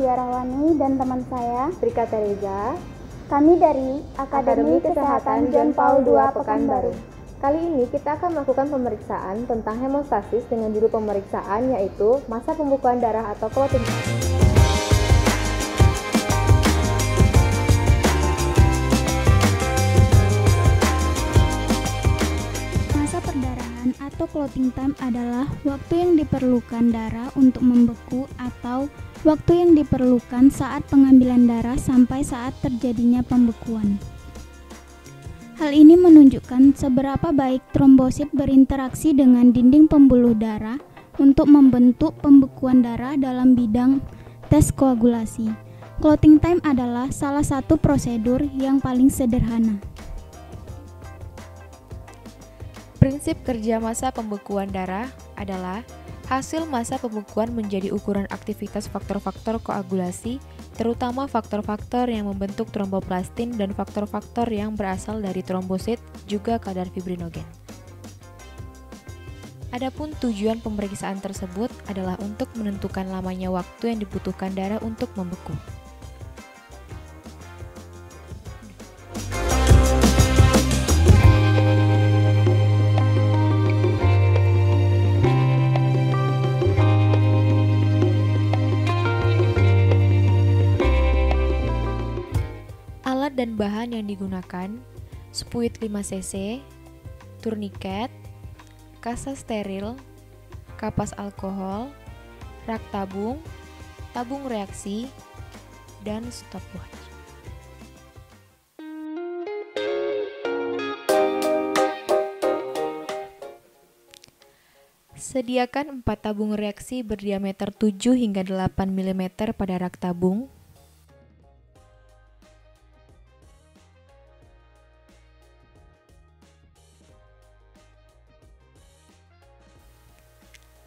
Rahwani dan teman saya, Rika Tereza. Kami dari Akademi Kesehatan John Paul II Pekanbaru. Kali ini kita akan melakukan pemeriksaan tentang hemostasis dengan judul pemeriksaan yaitu masa pembekuan darah atau clotting. Masa perdarahan atau clotting time adalah waktu yang diperlukan darah untuk membeku atau waktu yang diperlukan saat pengambilan darah sampai saat terjadinya pembekuan. Hal ini menunjukkan seberapa baik trombosit berinteraksi dengan dinding pembuluh darah untuk membentuk pembekuan darah dalam bidang tes koagulasi. Clotting time adalah salah satu prosedur yang paling sederhana. Prinsip kerja masa pembekuan darah adalah hasil masa pembekuan menjadi ukuran aktivitas faktor-faktor koagulasi, terutama faktor-faktor yang membentuk tromboplastin dan faktor-faktor yang berasal dari trombosit, juga kadar fibrinogen. Adapun tujuan pemeriksaan tersebut adalah untuk menentukan lamanya waktu yang dibutuhkan darah untuk membeku. Dan bahan yang digunakan: spuit 5 cc, turniket, kasa steril, kapas alkohol, rak tabung, tabung reaksi, dan stopwatch. Sediakan 4 tabung reaksi berdiameter 7 hingga 8 mm pada rak tabung.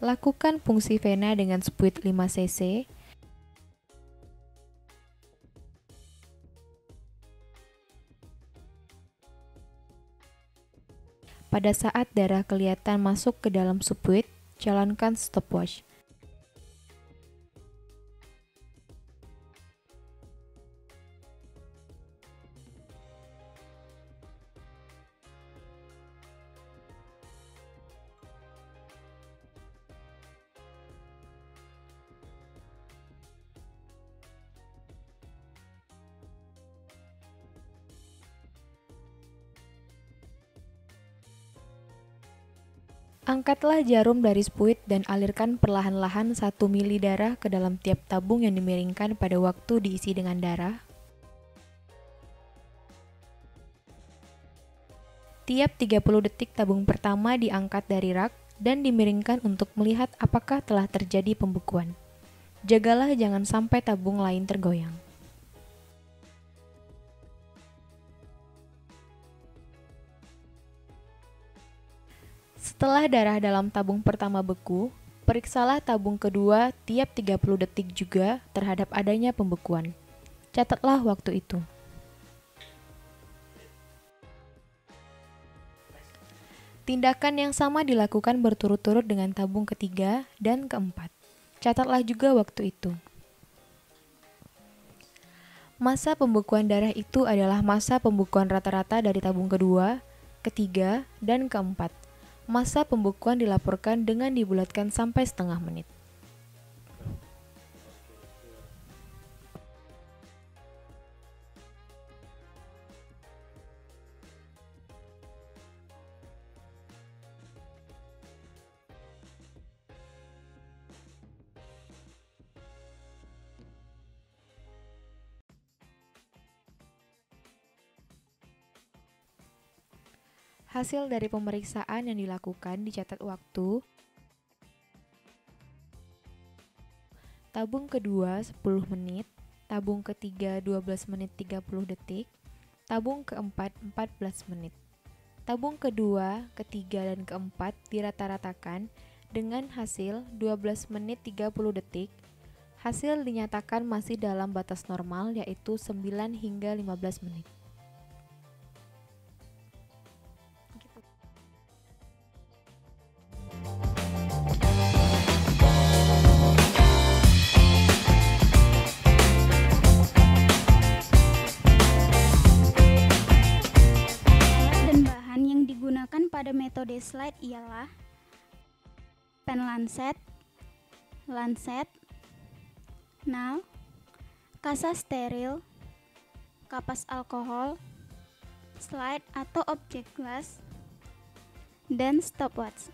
Lakukan fungsi vena dengan spuit 5 cc. Pada saat darah kelihatan masuk ke dalam spuit, jalankan stopwatch. Angkatlah jarum dari spuit dan alirkan perlahan-lahan 1 mili darah ke dalam tiap tabung yang dimiringkan pada waktu diisi dengan darah. Tiap 30 detik tabung pertama diangkat dari rak dan dimiringkan untuk melihat apakah telah terjadi pembekuan. Jagalah jangan sampai tabung lain tergoyang. Setelah darah dalam tabung pertama beku, periksalah tabung kedua tiap 30 detik juga terhadap adanya pembekuan. Catatlah waktu itu. Tindakan yang sama dilakukan berturut-turut dengan tabung ketiga dan keempat. Catatlah juga waktu itu. Masa pembekuan darah itu adalah masa pembekuan rata-rata dari tabung kedua, ketiga, dan keempat. Masa pembekuan dilaporkan dengan dibulatkan sampai setengah menit. Hasil dari pemeriksaan yang dilakukan dicatat waktu. Tabung kedua 10 menit, tabung ketiga 12 menit 30 detik, tabung keempat 14 menit. Tabung kedua, ketiga, dan keempat dirata-ratakan dengan hasil 12 menit 30 detik. Hasil dinyatakan masih dalam batas normal yaitu 9 hingga 15 menit. metode slide ialah pen lancet, nal, kasa steril, kapas alkohol, slide atau objek gelas, dan stopwatch.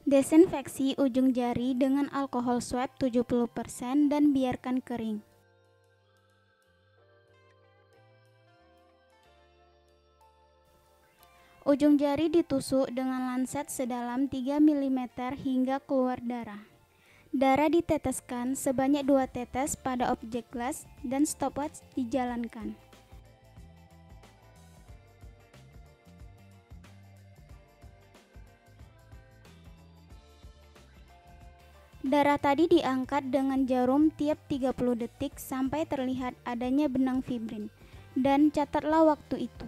Desinfeksi ujung jari dengan alkohol swab 70% dan biarkan kering. Ujung jari ditusuk dengan lancet sedalam 3 mm hingga keluar darah. Darah diteteskan sebanyak 2 tetes pada objek gelas dan stopwatch dijalankan. Darah tadi diangkat dengan jarum tiap 30 detik sampai terlihat adanya benang fibrin, dan catatlah waktu itu.